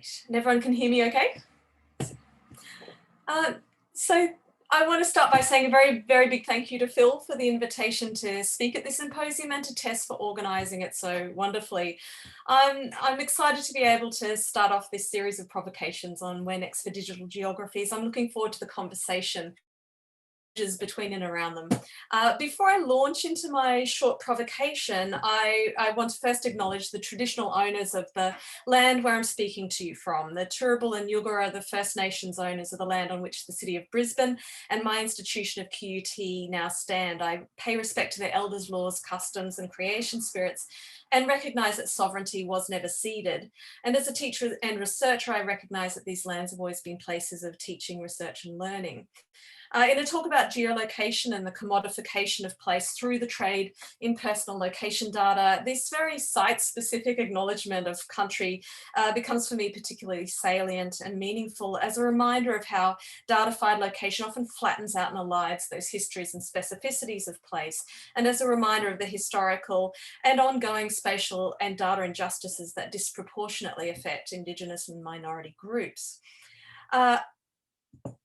Great. And everyone can hear me okay? So I want to start by saying a very, very big thank you to Phil for the invitation to speak at this symposium and to Tess for organising it so wonderfully. I'm excited to be able to start off this series of provocations on Where Next for Digital Geographies. I'm looking forward to the conversation between and around them. Before I launch into my short provocation, I want to first acknowledge the traditional owners of the land where I'm speaking to you from. The Turrbal and Yugara, the First Nations owners of the land on which the city of Brisbane and my institution of QUT now stand. I pay respect to their elders' laws, customs and creation spirits, and recognise that sovereignty was never ceded. And as a teacher and researcher, I recognise that these lands have always been places of teaching, research and learning. In a talk about geolocation and the commodification of place through the trade in personal location data, this very site-specific acknowledgement of country becomes for me particularly salient and meaningful as a reminder of how datafied location often flattens out and elides those histories and specificities of place, and as a reminder of the historical and ongoing spatial and data injustices that disproportionately affect Indigenous and minority groups.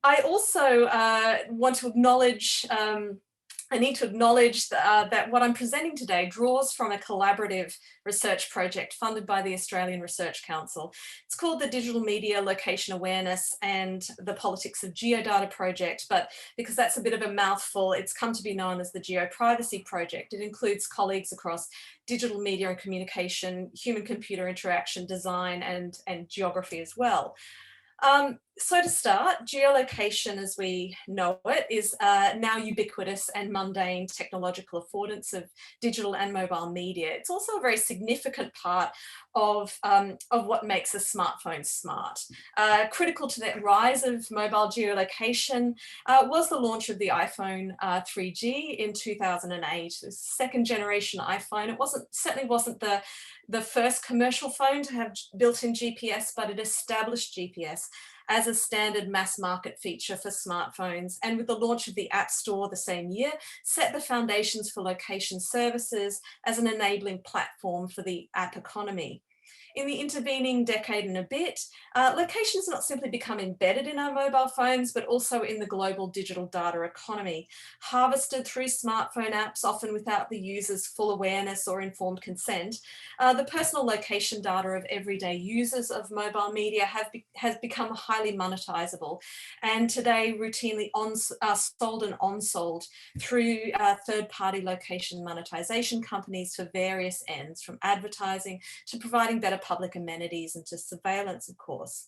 I also want to acknowledge, I need to acknowledge that what I'm presenting today draws from a collaborative research project funded by the Australian Research Council. It's called the Digital Media Location Awareness and the Politics of Geodata Project, but because that's a bit of a mouthful, it's come to be known as the Geoprivacy Project. It includes colleagues across digital media and communication, human-computer interaction, design, and geography as well. So to start, geolocation as we know it is now ubiquitous and mundane technological affordance of digital and mobile media. It's also a very significant part of what makes a smartphone smart. Critical to that rise of mobile geolocation was the launch of the iPhone 3G in 2008, the second generation iPhone. It certainly wasn't the first commercial phone to have built-in GPS, but it established GPS as a standard mass market feature for smartphones, and with the launch of the App Store the same year, set the foundations for location services as an enabling platform for the app economy. In the intervening decade and a bit, location has not simply become embedded in our mobile phones, but also in the global digital data economy, harvested through smartphone apps, often without the user's full awareness or informed consent. The personal location data of everyday users of mobile media has become highly monetizable, and today routinely sold and on-sold through third-party location monetization companies for various ends, from advertising to providing better public amenities and to surveillance, of course.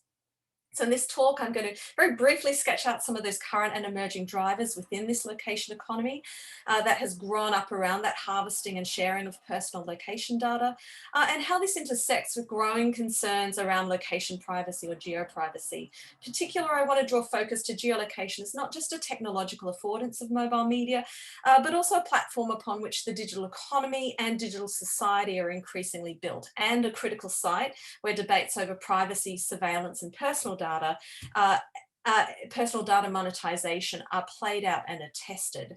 So in this talk, I'm going to very briefly sketch out some of those current and emerging drivers within this location economy that has grown up around that harvesting and sharing of personal location data, and how this intersects with growing concerns around location privacy or geoprivacy. Particularly, I want to draw focus to geolocation as not just a technological affordance of mobile media, but also a platform upon which the digital economy and digital society are increasingly built, and a critical site where debates over privacy, surveillance, and personal data monetization are played out and are tested.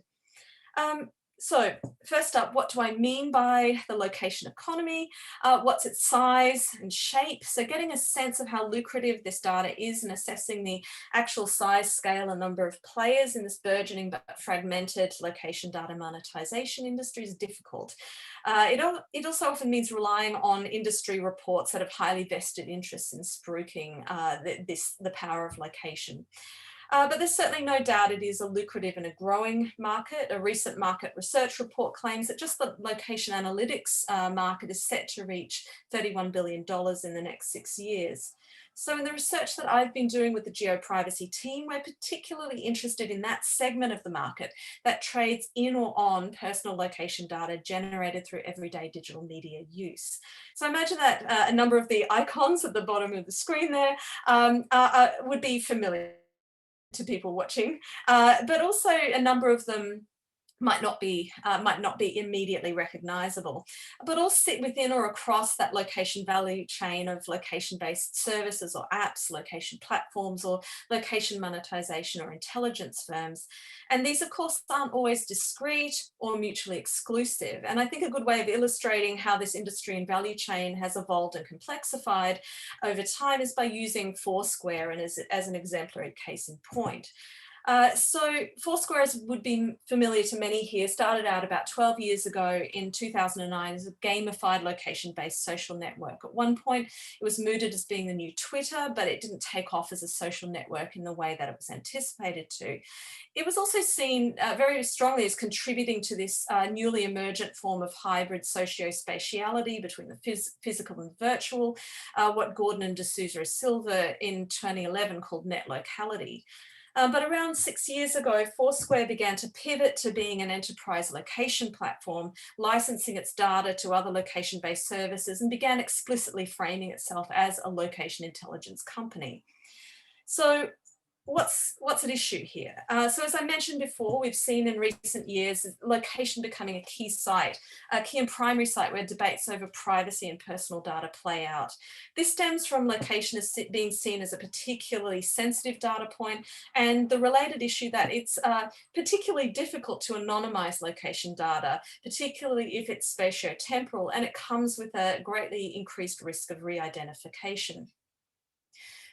So first up, what do I mean by the location economy? What's its size and shape? So getting a sense of how lucrative this data is and assessing the actual size, scale and number of players in this burgeoning but fragmented location data monetization industry is difficult. It also often means relying on industry reports that have highly vested interests in spruiking the power of location. But there's certainly no doubt it is a lucrative and a growing market. A recent market research report claims that just the location analytics market is set to reach $31 billion in the next 6 years. So in the research that I've been doing with the Geoprivacy team, we're particularly interested in that segment of the market that trades in or on personal location data generated through everyday digital media use. So imagine that a number of the icons at the bottom of the screen there would be familiar to people watching, but also a number of them might not be immediately recognizable, but all sit within or across that location value chain of location-based services or apps, location platforms, or location monetization or intelligence firms. And these, of course, aren't always discrete or mutually exclusive. And I think a good way of illustrating how this industry and value chain has evolved and complexified over time is by using Foursquare and as an exemplary case in point. So Foursquare, as would be familiar to many here, started out about 12 years ago in 2009 as a gamified location-based social network. At one point, it was mooted as being the new Twitter, but it didn't take off as a social network in the way that it was anticipated to. It was also seen very strongly as contributing to this newly emergent form of hybrid socio-spatiality between the physical and virtual, what Gordon and D'Souza Silva in 2011 called net locality. But around 6 years ago, Foursquare began to pivot to being an enterprise location platform, licensing its data to other location-based services, and began explicitly framing itself as a location intelligence company. So what's at issue here? So as I mentioned before, we've seen in recent years location becoming a key and primary site where debates over privacy and personal data play out. This stems from location as being seen as a particularly sensitive data point, and the related issue that it's particularly difficult to anonymize location data, particularly if it's spatio-temporal, and it comes with a greatly increased risk of re-identification.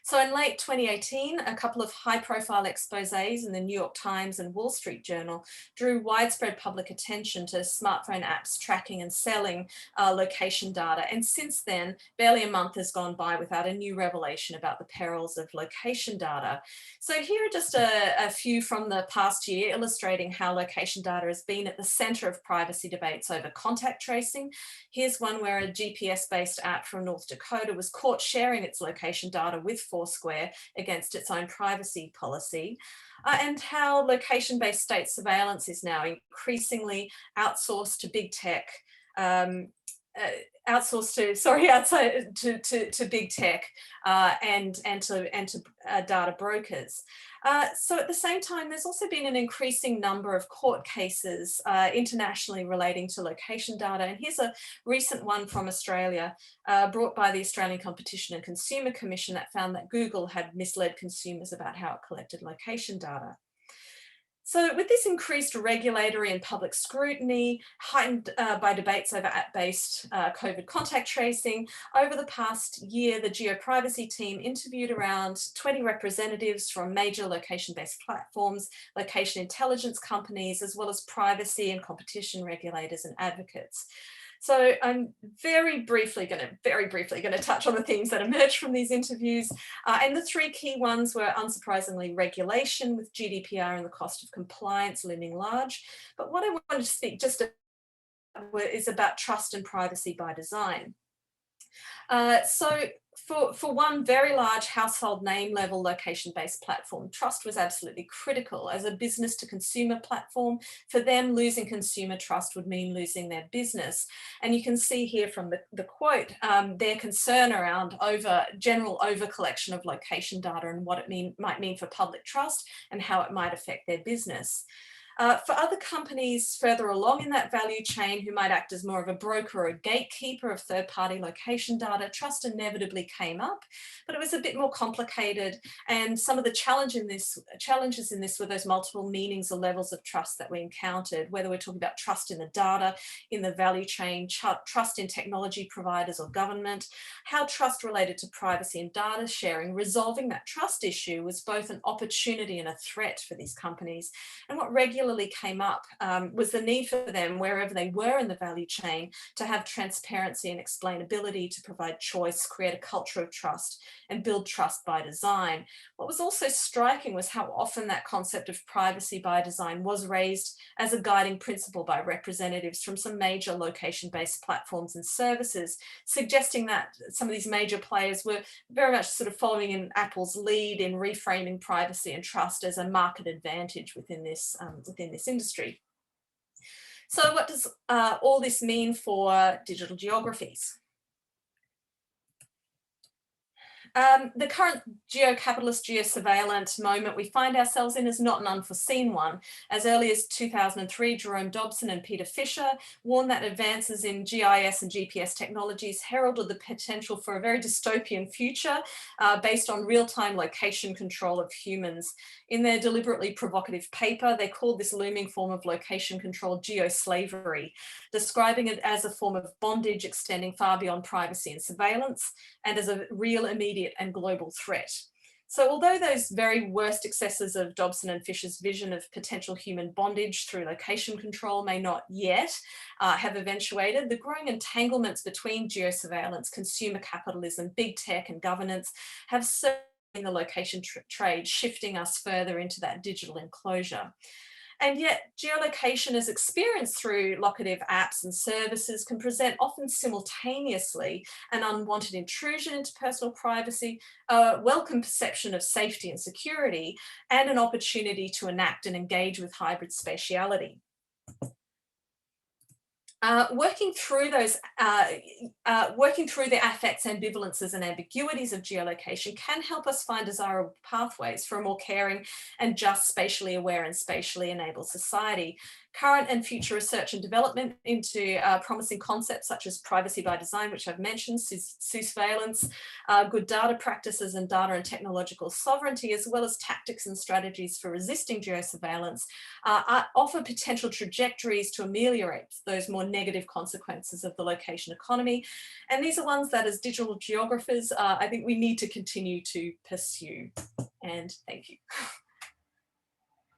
So in late 2018, a couple of high-profile exposés in the New York Times and Wall Street Journal drew widespread public attention to smartphone apps tracking and selling location data. And since then, barely a month has gone by without a new revelation about the perils of location data. So here are just a few from the past year illustrating how location data has been at the center of privacy debates over contact tracing. Here's one where a GPS-based app from North Dakota was caught sharing its location data with Foursquare against its own privacy policy, and how location-based state surveillance is now increasingly outsourced to big tech, outside to big tech and to data brokers. So at the same time, there's also been an increasing number of court cases internationally relating to location data. And here's a recent one from Australia brought by the Australian Competition and Consumer Commission that found that Google had misled consumers about how it collected location data. So with this increased regulatory and public scrutiny, heightened by debates over app-based COVID contact tracing, over the past year, the Geoprivacy team interviewed around 20 representatives from major location-based platforms, location intelligence companies, as well as privacy and competition regulators and advocates. So I'm very briefly going to touch on the themes that emerged from these interviews. And the three key ones were, unsurprisingly, regulation, with GDPR and the cost of compliance looming large. But what I wanted to speak just is about trust and privacy by design. So for one very large household name level location-based platform, trust was absolutely critical. As a business to consumer platform, for them, losing consumer trust would mean losing their business. And you can see here from the quote, their concern around general over collection of location data and what it might mean for public trust and how it might affect their business. For other companies further along in that value chain who might act as more of a broker or a gatekeeper of third-party location data, trust inevitably came up, but it was a bit more complicated. And some of the challenges in this were those multiple meanings or levels of trust that we encountered, whether we're talking about trust in the data, in the value chain, trust in technology providers or government, how trust related to privacy and data sharing. Resolving that trust issue was both an opportunity and a threat for these companies. And what regularly came up was the need for them, wherever they were in the value chain, to have transparency and explainability, to provide choice, create a culture of trust, and build trust by design. What was also striking was how often that concept of privacy by design was raised as a guiding principle by representatives from some major location-based platforms and services, suggesting that some of these major players were very much sort of following in Apple's lead in reframing privacy and trust as a market advantage within this industry. So what does all this mean for digital geographies? The current geo-capitalist, geo-surveillant moment we find ourselves in is not an unforeseen one. As early as 2003, Jerome Dobson and Peter Fisher warned that advances in GIS and GPS technologies heralded the potential for a very dystopian future based on real-time location control of humans. In their deliberately provocative paper, they called this looming form of location control geo-slavery, describing it as a form of bondage extending far beyond privacy and surveillance, and as a real, immediate and global threat. So although those very worst excesses of Dobson and Fisher's vision of potential human bondage through location control may not yet have eventuated, the growing entanglements between geosurveillance, consumer capitalism, big tech and governance have certainly the location trade shifting us further into that digital enclosure. And yet geolocation as experienced through locative apps and services can present often simultaneously an unwanted intrusion into personal privacy, a welcome perception of safety and security, and an opportunity to enact and engage with hybrid spatiality. Working through the affects, ambivalences and ambiguities of geolocation can help us find desirable pathways for a more caring and just spatially aware and spatially enabled society. Current and future research and development into promising concepts such as privacy by design, which I've mentioned, surveillance, good data practices and data and technological sovereignty, as well as tactics and strategies for resisting geosurveillance, offer potential trajectories to ameliorate those more negative consequences of the location economy. And these are ones that as digital geographers, I think we need to continue to pursue. And thank you.